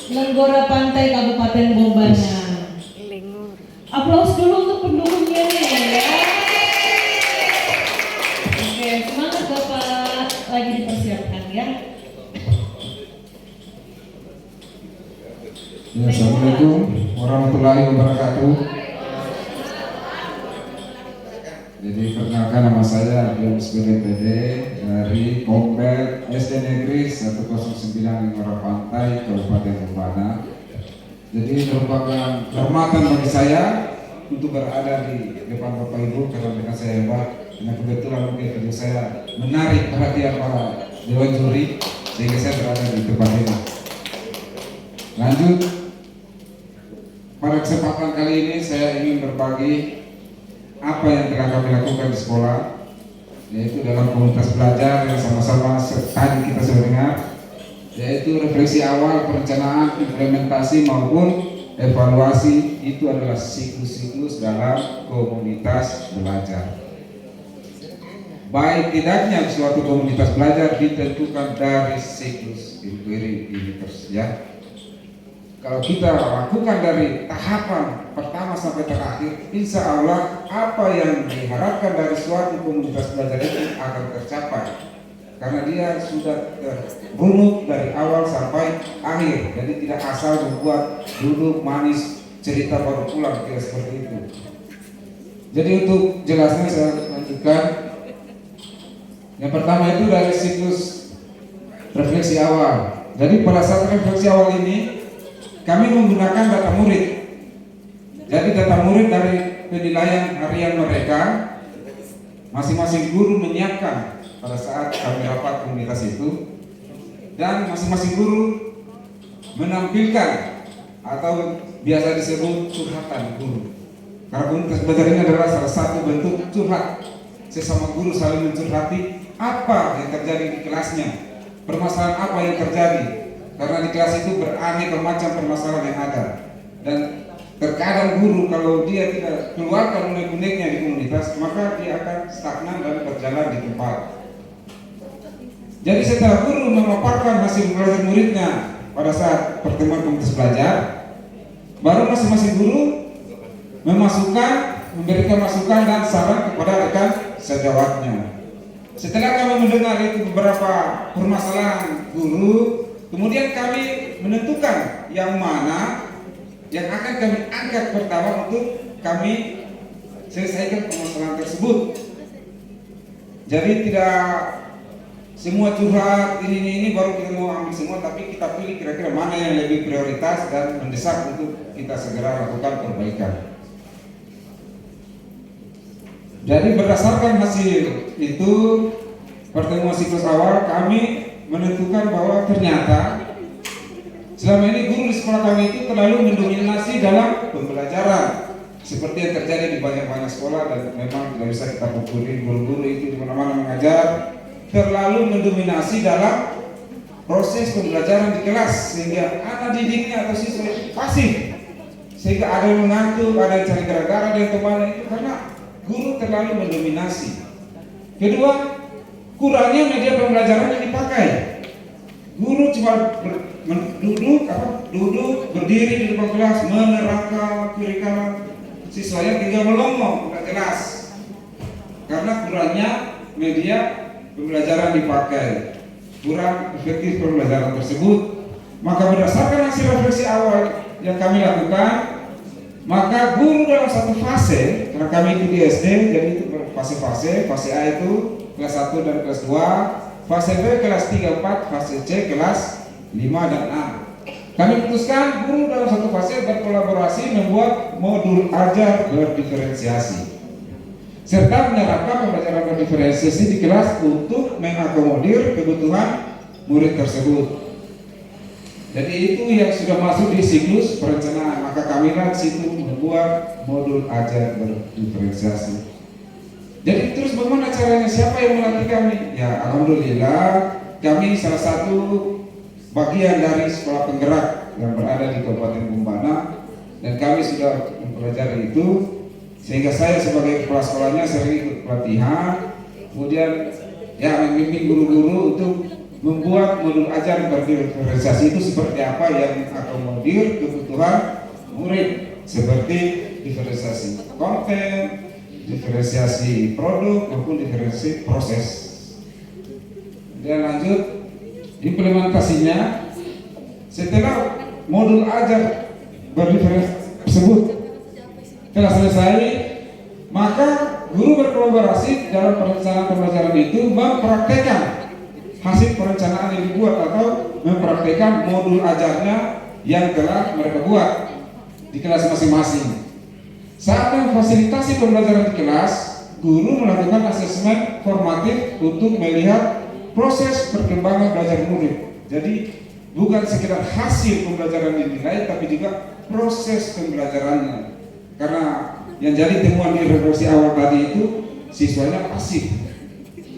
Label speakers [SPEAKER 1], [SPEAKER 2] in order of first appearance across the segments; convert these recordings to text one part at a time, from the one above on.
[SPEAKER 1] Lenggora Pantai Kabupaten Bombana. Aplaus dulu untuk pendukungnya nih ya. Oke, semangat Bapak, lagi dipersiapkan ya.
[SPEAKER 2] Assalamualaikum warahmatullahi wabarakatuh. Jadi perkenalkan, nama saya Agus BDPD dari Komplek SD Negeri 109 Lenggora Pantai Kabupaten Bombana. Jadi merupakan kehormatan bagi saya untuk berada di depan Bapak Ibu karena mereka saya hebat. Karena kebetulan mungkin saya menarik perhatian para dewan juri sehingga saya berada di tempat ini. Lanjut, pada kesempatan kali ini saya ingin berbagi apa yang telah kami lakukan di sekolah, yaitu dalam komunitas belajar yang sama-sama tadi kita sudah dengar, yaitu refleksi awal, perencanaan, implementasi maupun evaluasi. Itu adalah siklus-siklus dalam komunitas belajar. Baik tidaknya suatu komunitas belajar ditentukan dari siklus inquiry universe ya. Kalau kita lakukan dari tahapan pertama sampai terakhir, insya Allah apa yang diharapkan dari suatu komunitas belajar itu akan tercapai. Karena dia sudah runut dari awal sampai akhir. Jadi tidak asal membuat duduk manis cerita baru pulang, tidak seperti itu. Jadi untuk jelasnya saya lanjutkan. Yang pertama itu dari siklus refleksi awal. Jadi pada saat refleksi awal ini kami menggunakan data murid. Jadi data murid dari penilaian harian mereka, masing-masing guru menyiapkan pada saat kami rapat komunitas itu, dan masing-masing guru menampilkan atau biasa disebut curhatan guru. Karena komunitas belajar ini adalah salah satu bentuk curhat. Sesama guru saling mencurhati apa yang terjadi di kelasnya, permasalahan apa yang terjadi. Karena di kelas itu beraneka macam permasalahan yang ada, dan terkadang guru kalau dia tidak keluarkan unek-uneknya di komunitas, maka dia akan stagnan dan berjalan di tempat. Jadi setelah guru memaparkan hasil belajar muridnya pada saat pertemuan komunitas belajar, baru masing-masing guru memberikan masukan dan saran kepada rekan sejawatnya. Setelah kami mendengar itu beberapa permasalahan guru, kemudian kami menentukan yang mana yang akan kami angkat pertama untuk kami selesaikan permasalahan tersebut. Jadi tidak semua curhat ini baru kita mau ambil semua, tapi kita pilih kira-kira mana yang lebih prioritas dan mendesak untuk kita segera lakukan perbaikan. Jadi berdasarkan hasil itu pertemuan siklus awal, kami menentukan bahwa ternyata selama ini guru di sekolah kami itu terlalu mendominasi dalam pembelajaran, seperti yang terjadi di banyak-banyak sekolah, dan memang tidak bisa kita pukuli guru-guru itu di mana-mana mengajar terlalu mendominasi dalam proses pembelajaran di kelas, sehingga anak didiknya atau siswa itu pasif, sehingga ada yang mengantuk, ada yang cari gara-gara, ada yang kemana, itu karena guru terlalu mendominasi. Kedua, kurangnya media pembelajaran yang dipakai. Guru cuma duduk berdiri di depan kelas menerangkan kurikulum, siswanya tinggal melongo ke kelas karena kurangnya media pembelajaran dipakai, kurang efektif pembelajaran tersebut. Maka berdasarkan hasil refleksi awal yang kami lakukan, maka guru dalam satu fase, karena kami itu di SD, jadi itu fase-fase. Fase A itu kelas 1 dan kelas 2, fase B kelas 3, 4, fase C kelas 5 dan 6. Kami putuskan guru dalam satu fase berkolaborasi membuat modul ajar berdiferensiasi serta menerapkan pembelajaran berdiferensiasi di kelas untuk mengakomodir kebutuhan murid tersebut. Jadi itu yang sudah masuk di siklus perencanaan, maka kami di situ membuat modul ajar berdiferensiasi. Jadi terus bagaimana caranya, siapa yang melatih kami? Ya alhamdulillah kami salah satu bagian dari sekolah penggerak yang berada di Kabupaten Bombana, dan kami sudah mempelajari itu, sehingga saya sebagai kepala sekolahnya sering ikut pelatihan, kemudian ya membimbing guru-guru untuk membuat modul ajar berdiferensiasi itu seperti apa yang akomodir kebutuhan murid, seperti diferensiasi konten, diferensiasi produk maupun diferensiasi proses. Dan lanjut implementasinya, setelah modul ajar berdiferensiasi tersebut telah selesai, maka guru berkolaborasi dalam perencanaan pembelajaran itu mempraktekkan hasil perencanaan yang dibuat atau mempraktekkan modul ajarnya yang telah mereka buat di kelas masing-masing. Saat memfasilitasi pembelajaran di kelas, guru melakukan asesmen formatif untuk melihat proses perkembangan belajar murid. Jadi bukan sekedar hasil pembelajaran yang dinilai, tapi juga proses pembelajarannya. Karena yang jadi temuan di refleksi awal tadi itu siswanya pasif.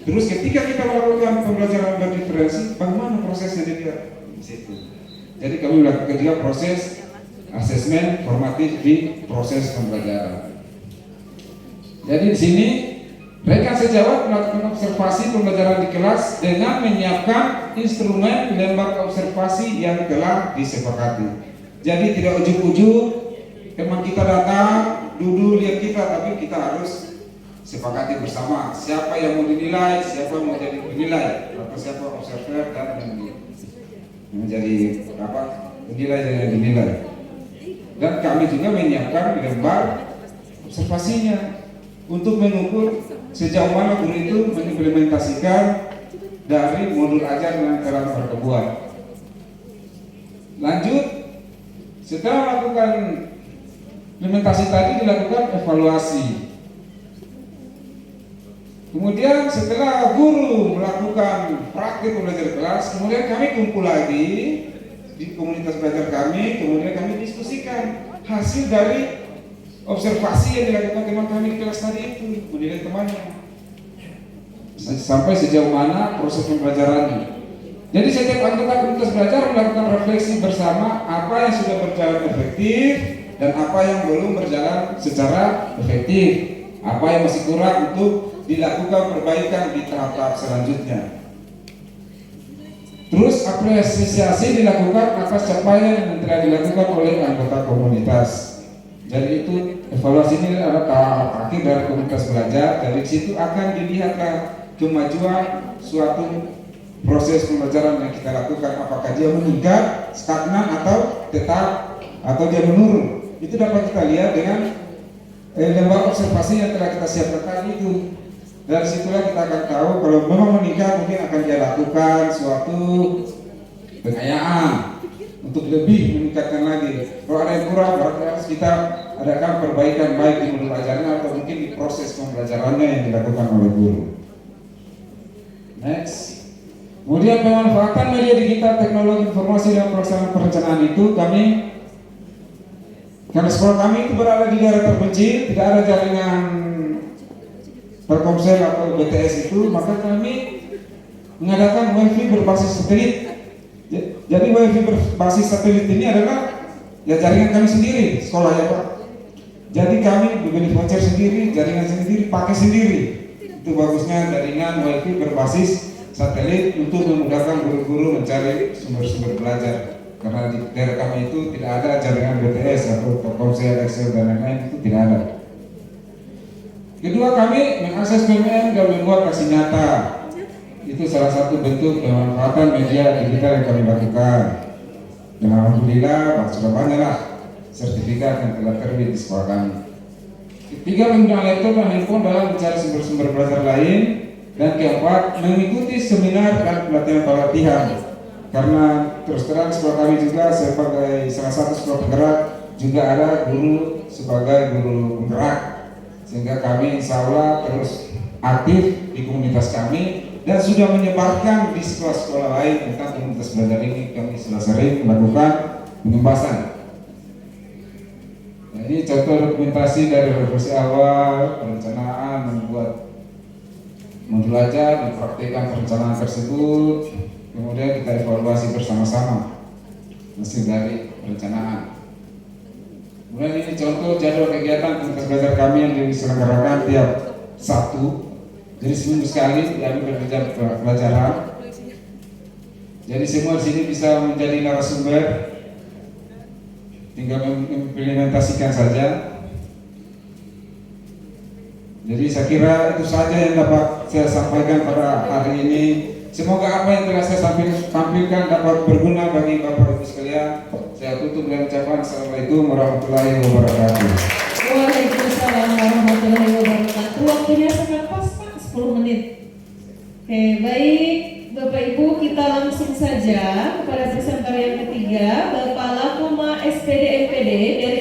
[SPEAKER 2] Terus ketika kita melakukan pembelajaran berdiferensi, bagaimana prosesnya dilihat di situ. Jadi kami melakukan juga proses asesmen formatif di proses pembelajaran. Jadi di sini rekan sejawat melakukan observasi pembelajaran di kelas dengan menyiapkan instrumen lembar observasi yang telah disepakati. Jadi tidak ujuk-ujuk teman kita datang, duduk lihat kita, tapi kita harus sepakati bersama siapa yang mau dinilai, siapa yang mau jadi penilai, atau siapa observer dan menjadi penilai dan yang dinilai. Dan kami juga menyiapkan lembar observasinya untuk mengukur sejauh mana guru itu mengimplementasikan dari modul ajar yang telah mereka buat. Lanjut, setelah melakukan implementasi tadi dilakukan evaluasi. Kemudian setelah guru melakukan praktik pembelajaran kelas, kemudian kami kumpul lagi di komunitas belajar kami, kemudian kami diskusikan hasil dari observasi yang dilakukan teman kami di kelas tadi itu, menilai temannya sampai sejauh mana proses pembelajarannya. Jadi setiap anggota komunitas belajar melakukan refleksi bersama apa yang sudah berjalan efektif dan apa yang belum berjalan secara efektif, apa yang masih kurang untuk dilakukan perbaikan di tahap-tahap selanjutnya. Terus apresiasi dilakukan atas capaian yang telah dilakukan oleh anggota komunitas. Jadi itu evaluasi ini adalah tahap akhir dari komunitas belajar. Dari situ akan dilihatlah kemajuan suatu proses pembelajaran yang kita lakukan, apakah dia meningkat, stagnan atau tetap atau dia menurun. Itu dapat kita lihat dengan lembar observasi yang telah kita siapkan tadi itu. Dari situlah kita akan tahu kalau memang meningkat, mungkin akan dia lakukan suatu pengayaan untuk lebih meningkatkan lagi. Kalau ada yang kurang, berarti harus kita adakan perbaikan baik di modul ajarnya atau mungkin di proses pembelajarannya yang dilakukan oleh guru. Next. Kemudian pemanfaatan media digital, teknologi informasi dan pelaksanaan perencanaan itu karena sekolah kami itu berada di daerah terpencil, tidak ada jaringan Telkomsel atau BTS itu, maka kami mengadakan wifi berbasis satelit. Jadi wifi berbasis satelit ini adalah jaringan kami sendiri, sekolah ya Pak. Jadi kami beli voucher sendiri, jaringan sendiri, pakai sendiri. Itu bagusnya jaringan wifi berbasis satelit untuk memudahkan guru-guru mencari sumber-sumber belajar. Karena di daerah kami itu tidak ada jaringan BTS atau Telkomsel, Excel dan lain-lain, itu tidak ada. Kedua, kami mengakses PMM dan membuat aksi nyata. Itu salah satu bentuk pemanfaatan media digital yang kami lakukan. Dan alhamdulillah sudah banyak lah sertifikat yang telah terbit di sekolah kami. Ketiga, menggunakan laptop dan handphone dalam mencari sumber-sumber belajar lain. Dan keempat, mengikuti seminar dan pelatihan. Karena terus terang sekolah kami juga sebagai salah satu sekolah penggerak juga ada guru sebagai guru penggerak. Sehingga kami insya Allah terus aktif di komunitas kami dan sudah menyebarkan di sekolah-sekolah lain tentang komunitas belajar ini. Kami sudah sering melakukan pengembasan. Nah, ini contoh dokumentasi dari refleksi awal, perencanaan, membuat modul ajar, mempraktikkan perencanaan tersebut, kemudian kita evaluasi bersama-sama hasil dari perencanaan. Kemudian ini contoh jadwal kegiatan komunitas belajar kami yang diselenggarakan tiap Sabtu. Jadi seminggu sekali kami bekerja pelajaran. Jadi semua di sini bisa menjadi narasumber, tinggal mengimplementasikan saja. Jadi saya kira itu saja yang dapat saya sampaikan pada hari ini. Semoga apa yang telah saya tampilkan dapat berguna bagi Bapak Ibu sekalian. Saya tutup dengan ucapan Assalamualaikum warahmatullahi wabarakatuh.
[SPEAKER 1] Waalaikumsalam warahmatullahi wabarakatuh. Waktunya sangat pas Pak, 10 menit. Oke, baik Bapak Ibu, kita langsung saja kepada presenter yang ketiga, Bapak Lakuma SPD MPD dari